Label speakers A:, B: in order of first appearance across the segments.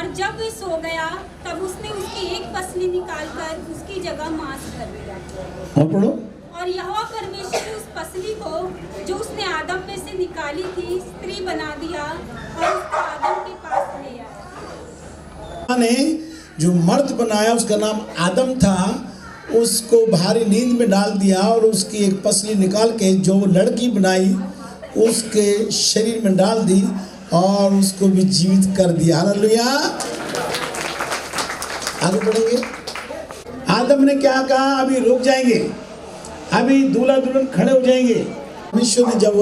A: और जब वे सो गया तब उसने उसकी एक पसली निकालकर उसकी जगह मांस कर दिया।
B: और पढ़ो।
A: और यहोवा परमेश्वर ने उस पसली को जो उसने आदम में से निकाली थी स्त्री बना दिया और उसको आदम के पास ले आया।
B: ने जो मर्द बनाया उसका नाम आदम था, उसको भारी नींद में डाल दिया और उसकी एक पसली निकाल के जो लड़की बनाई उसके शरीर में डाल दी और उसको भी जीवित कर दिया। हालेलुया। आगे बढ़ेंगे। आदम ने क्या कहा? अभी रुक जाएंगे, अभी दूल्हा दुल्हन खड़े हो जाएंगे। परमेश्वर ने जब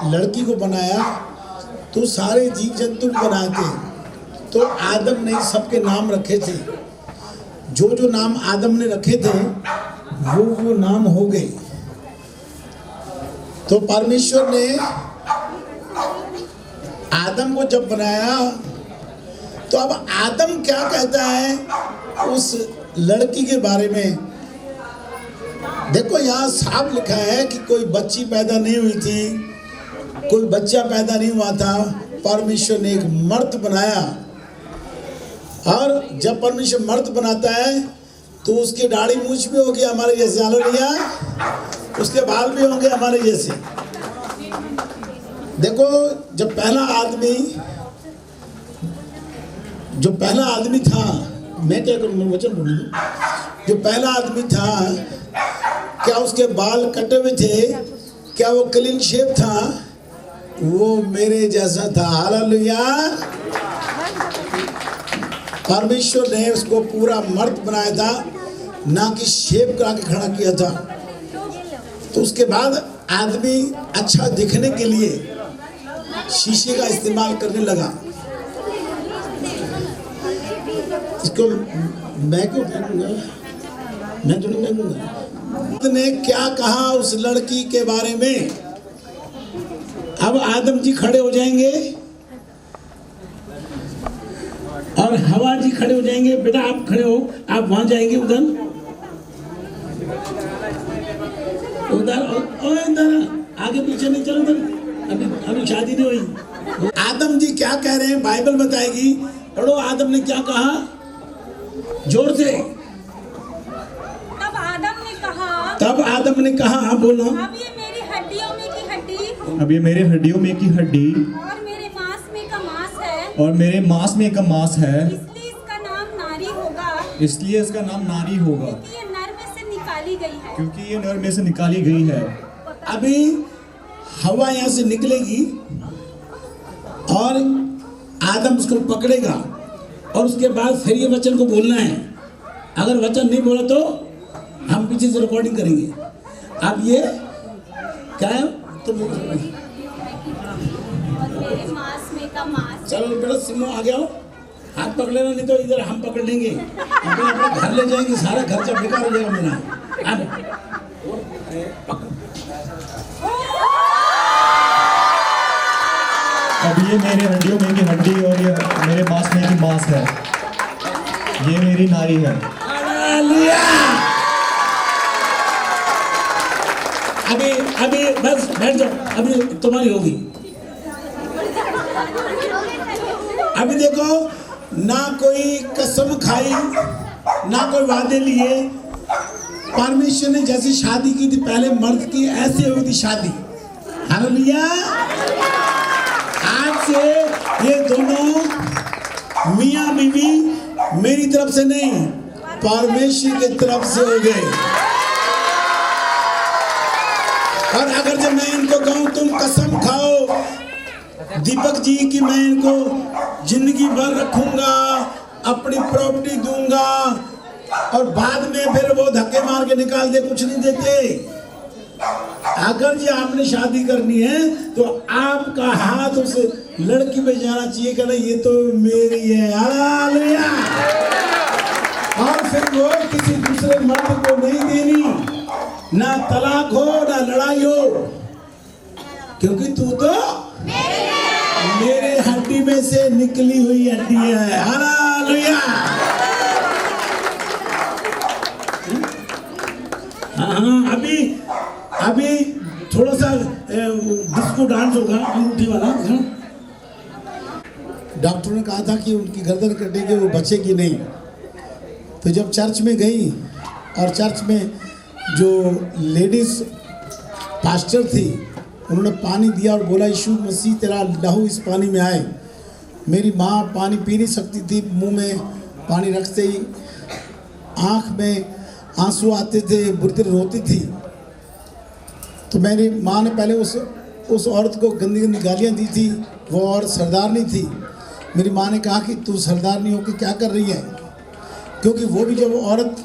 B: लड़की को बनाया तो सारे जीव जंतु बनाए थे, तो आदम ने सबके नाम रखे थे। जो जो नाम आदम ने रखे थे वो नाम हो गए। तो परमेश्वर ने आदम को जब बनाया तो अब आदम क्या कहता है उस लड़की के बारे में? देखो यहाँ साफ लिखा है कि कोई बच्ची पैदा नहीं हुई थी, कोई बच्चा पैदा नहीं हुआ था। परमेश्वर ने एक मर्द बनाया और जब परमेश्वर मर्द बनाता है तो उसकी दाढ़ी मूछ भी होगी हमारे जैसे। हालेलुया। उसके बाल भी होंगे हमारे जैसे। देखो जब पहला आदमी था, मैं क्या करूँ, मैं वचन बोलूँ। जो पहला आदमी था, क्या उसके बाल कटे हुए थे? क्या वो क्लीन शेव था? वो मेरे जैसा था। हालेलुया। परमेश्वर ने उसको पूरा मर्द बनाया था, ना कि शेव करा के खड़ा किया था। तो उसके बाद आदमी अच्छा दिखने के लिए शीशे का इस्तेमाल करने लगा। इसको मैं क्यों फेंकूंगा? मैं तो नहीं फेंकूंगा। ने क्या कहा उस लड़की के बारे में? अब आदम जी खड़े हो जाएंगे और हवा जी खड़े हो जाएंगे। बेटा आप खड़े हो, आप वहां जाएंगे उधर आगे पीछे नहीं चलो उधर, अभी शादी नहीं हुई। आदम जी क्या कह रहे हैं बाइबल बताएगी। पढ़ो, आदम ने क्या कहा जोर से। तब आदम ने कहा, हाँ बोलो।
A: अब ये मेरी हड्डियों में की हड्डी,
C: अब ये मेरे हड्डियों में की हड्डी
A: और मेरे मांस में का मांस है,
C: और मेरे मांस में का मांस है।
A: इसलिए इसका नाम नारी होगा,
C: इसलिए इसका नाम नारी होगा,
A: क्योंकि ये नर में से निकाली गई है।
C: क्योंकि ये नर में से निकाली गई है।
B: अभी हवा यहाँ से निकलेगी और आदम उसको पकड़ेगा और उसके बाद फिर ये वचन को बोलना है। अगर वचन नहीं बोला तो हम पीछे से रिकॉर्डिंग करेंगे। अब ये क्या है? तो
A: और मेरे मांस में का मांस।
B: चलो बेटा सिमो आ गया हो, हाथ पकड़ लेना, नहीं तो इधर हम पकड़ लेंगे, अपने अपने घर ले जाएंगे, सारा खर्चा बेकार हो जाएगा मेरा।
C: अब ये मेरे हड्डियों में की हड्डी और ये मेरे मांस में की मांस है। ये मेरी नारी है।
B: अभी बस बैठ जाओ, अभी तुम्हारी होगी। अभी देखो, ना कोई कसम खाई, ना कोई वादे लिए। परमेश्वर ने जैसी शादी की थी पहले मर्द की, ऐसे हुई थी शादी। हालेलुया। आज से ये दोनों मियां बीवी मेरी तरफ से नहीं, परमेश्वर की तरफ से हो गए। और अगर जब मैं इनको कहूं तुम कसम खाओ दीपक जी की मैं इनको जिंदगी भर रखूंगा, अपनी प्रॉपर्टी दूंगा, और बाद में फिर वो धक्के मार के निकाल दे, कुछ नहीं देते। अगर जी आपने शादी करनी है तो आपका हाथ उस लड़की पे जाना चाहिए, कहना ये तो मेरी है। हालेलुया। और फिर वो किसी दूसरे मर्द को नहीं देनी, ना तलाक हो ना लड़ाई हो, क्योंकि तू तो मेरे हड्डी में से निकली हुई हड्डी है। हालेलुया। हाँ, अभी थोड़ा सा डिस्को डांस होगा, अंगूठी वाला। डॉक्टर ने कहा था कि उनकी गर्दन कटेगी, वो बचेगी नहीं। तो जब चर्च में गई और चर्च में जो लेडीज़ पास्टर थी उन्होंने पानी दिया और बोला यीशु मसीह तेरा लहू इस पानी में आए। मेरी माँ पानी पी नहीं सकती थी, मुंह में पानी रखते ही आँख में आंसू आते थे, बुरी तरह रोती थी। तो मेरी माँ ने पहले उस औरत को गंदी गंदी गालियाँ दी थी। वो औरत सरदारनी थी। मेरी माँ ने कहा कि तू सरदारनी होकर क्या कर रही है, क्योंकि वो भी जब औरत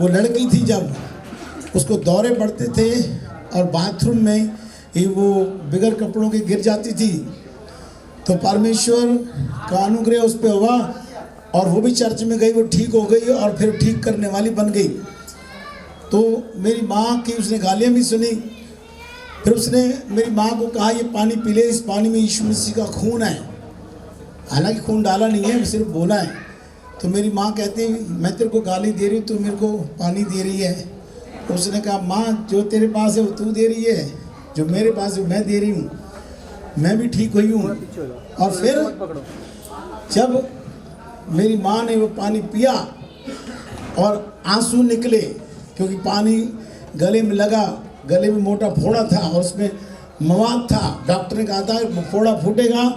B: वो लड़की थी जब उसको दौरे पड़ते थे और बाथरूम में ही वो बिगर कपड़ों के गिर जाती थी। तो परमेश्वर का अनुग्रह उस पर हुआ और वो भी चर्च में गई, वो ठीक हो गई और फिर ठीक करने वाली बन गई। तो मेरी माँ की उसने गालियाँ भी सुनी। फिर उसने मेरी माँ को कहा ये पानी पी ले, इस पानी में यीशु मसीह का खून है। हालांकि खून डाला नहीं है, सिर्फ बोला है। तो मेरी माँ कहती मैं तेरे को गाली दे रही हूँ, तू मेरे को पानी दे रही है। तो उसने कहा माँ जो तेरे पास है वो तू दे रही है, जो मेरे पास है वो मैं दे रही हूँ, मैं भी ठीक हुई हूँ। और फिर जब मेरी माँ ने वो पानी पिया और आंसू निकले, क्योंकि पानी गले में लगा, गले में मोटा फोड़ा था और उसमें मवाद था। डॉक्टर ने कहा था फोड़ा फूटेगा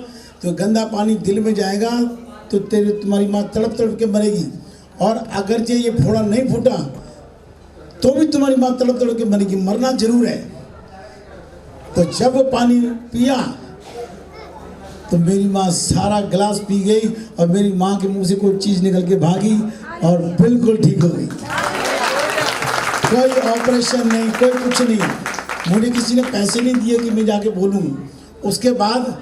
B: तो गंदा पानी दिल में जाएगा तो तुम्हारी माँ तड़प तड़प के मरेगी, और अगर जे ये फोड़ा नहीं फूटा तो भी तुम्हारी माँ तड़प तड़प के मरेगी, मरना जरूर है। तो जब वो पानी पिया तो मेरी माँ सारा गिलास पी गई और मेरी माँ के मुंह से कोई चीज़ निकल के भागी और बिल्कुल ठीक हो गई। कोई ऑपरेशन नहीं, कोई कुछ नहीं। मुझे किसी ने पैसे नहीं दिए कि मैं जाके बोलूँ। उसके बाद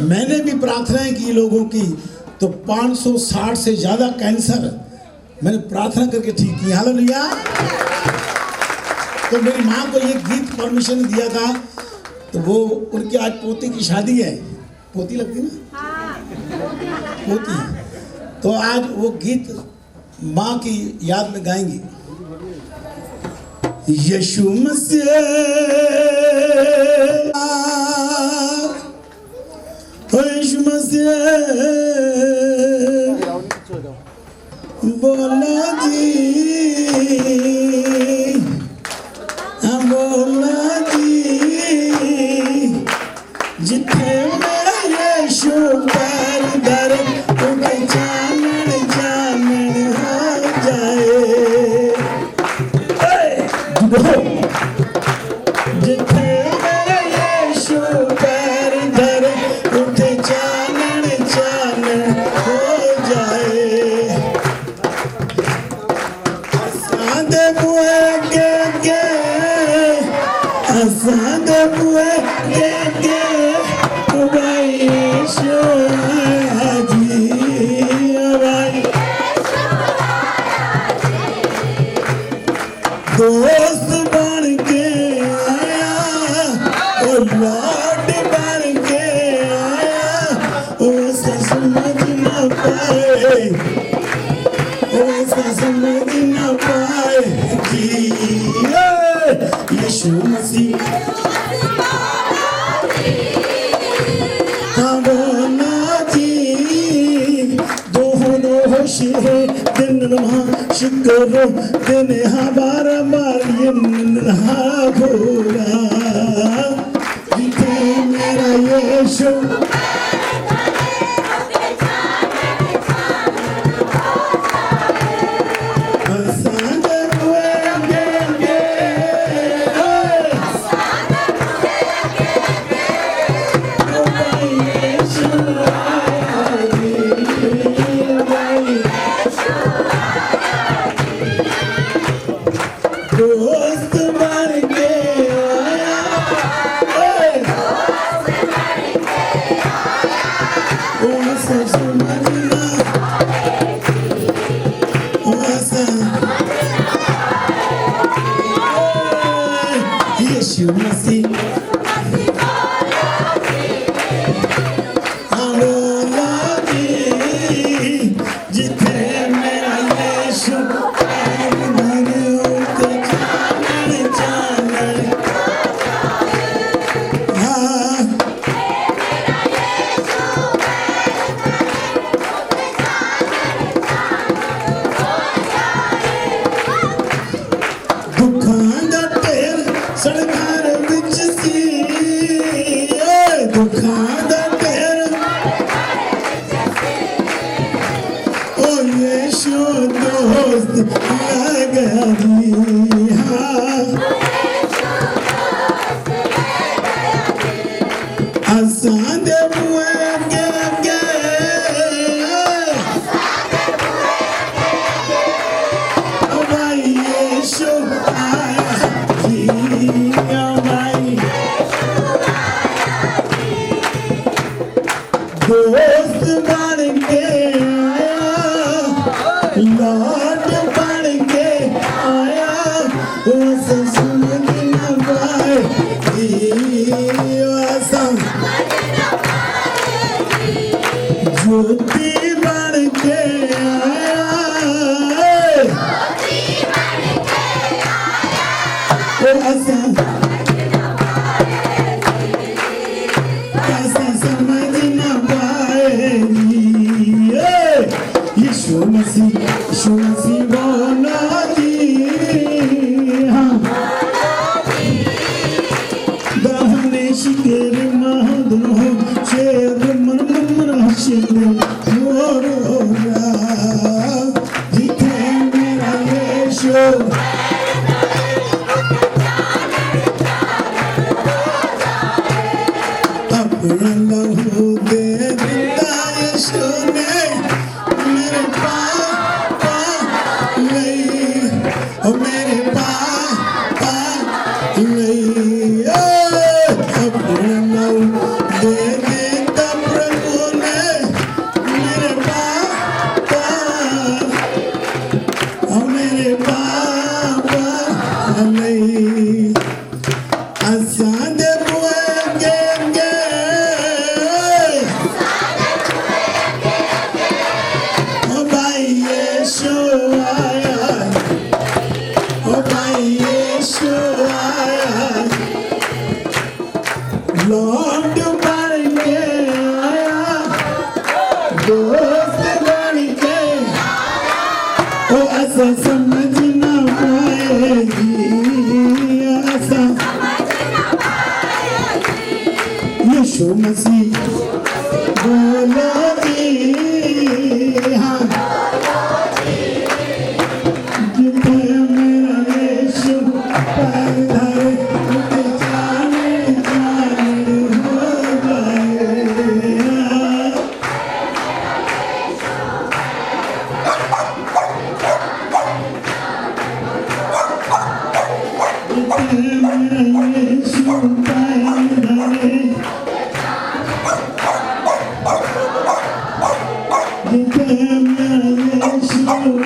B: मैंने भी प्रार्थनाएं की लोगों की, तो 560 से ज़्यादा कैंसर मैंने प्रार्थना करके ठीक की। हालेलुया। तो मेरी माँ को ये गीत परमिशन दिया था, तो वो उनकी आज पोती की शादी है। पोती लगती ना, पोती। तो आज वो गीत माँ की याद में गाएंगी। यीशु मसीह यीशु मसीह बोला जी, बोला जी, जिथे मैं यीशु पर दर उनके जानन जानन हो जाए। जिथे मैं यीशु पर दर उनके जानन जानन हो जाए। असादे बुए गे असादे बुए गे भाई यीशु जी, भाई दोस्त बन के आया, ओ लौट बन के आया, उसे समझ न पाए, उसे समझ न पाएगी। यीशु मसीह हाँ बोला जी, दोनों शिहे दिन नहा शिकरो दिन हमारा मारियन हा भोला, जिथे मेरा यीशु दोस्त बन के आया, असां दे बुए अगे अगे ओ भाई यीशु आया जी ओ भाई दोस्त बन के आया लौट बन के आया उस समझ न पाए ज्योति बन के आया ऐसा समझ न पाए यीशु मसीह बोलो जी हाँ दहने शिकेर महदन हो शेर मन मन हशीर मोर होगा जिथे मेरा यीशु अपना लहू दे दिता यीशु ने मेरे पापा नहीं ओ मेरे पापा नहीं अपना लहू दे दिता प्रभु ने मेरे पापा ओ मेरे पापा नहीं असां दे बुए अगे ओ भाई यीशु आया ओ भाई यीशु आया लौट बन के आया दोस्त बन के ओ ऐसा समझ न पाएगी ऐसा यीशु मसीह बोलो जी हाँ जिथे मेरा यीशु पैर धरे उठे जाने जाने हो जाए जिथे मेरा यीशु पैर धरे जिथे मेरा यीशु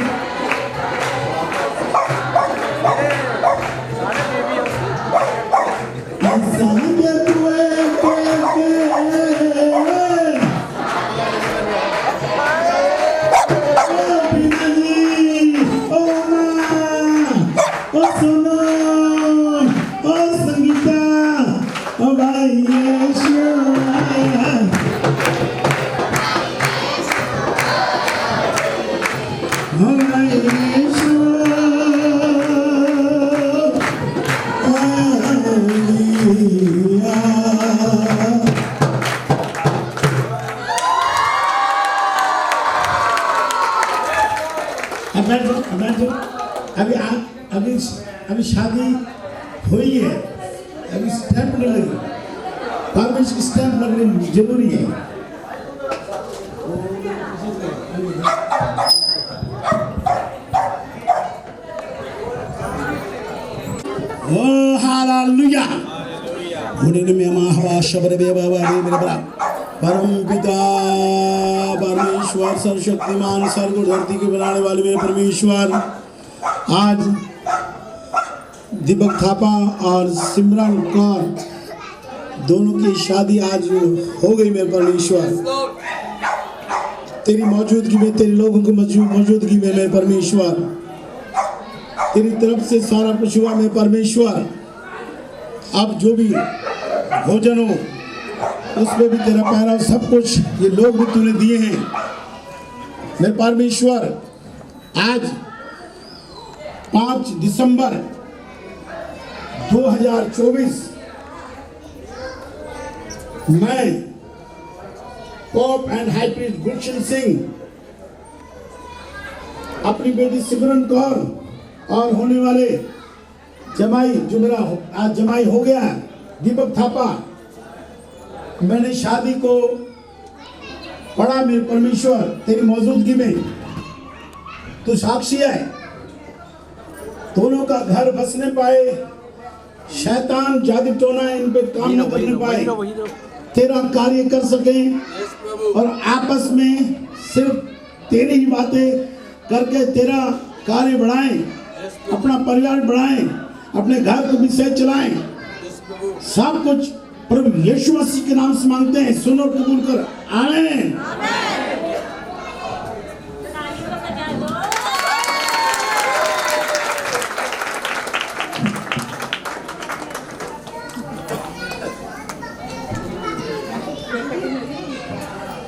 B: अभी शादी हुई है अभी स्टैंप नहीं लगी परमिशन स्टैंप लगनी जरूरी है ओ हालेलुया उन्हें में महावा शब्द बेबावा मेरे बड़ा परम पिता परमेश्वर सर्वशक्तिमान स्वर्ग और धरती के बनाने वाले मेरे परमेश्वर आज दीपक थापा और सिमरन कौर दोनों की शादी आज हो गई मेरे परमेश्वर तेरी मौजूदगी में तेरे लोगों की मौजूदगी में मेरे परमेश्वर तेरी तरफ से सारा कुछ हुआ मेरे परमेश्वर अब जो भी भोजन हो उसमें भी तेरा पहराव सब कुछ ये लोग भी तूने दिए हैं मेरे परमेश्वर आज 5 दिसंबर 2024 मैं पॉप एंड हाई प्रीस्ट गुलशन सिंह अपनी बेटी सिमरन कौर और होने वाले जमाई जो मेरा आज जमाई हो गया दीपक थापा मैंने शादी को पढ़ा मेरे परमेश्वर तेरी मौजूदगी में, तू साक्षी है। दोनों का घर बसने पाए, शैतान जादू टोना इन पे काम न करने पाए, तेरा कार्य कर सके और आपस में सिर्फ तेरी ही बातें करके तेरा कार्य बढ़ाएं, अपना परिवार बढ़ाएं, अपने घर को विषय चलाएं। सब कुछ प्रभु यीशु मसीह के नाम से मांगते हैं, सुनो कबूल कर, आमीन।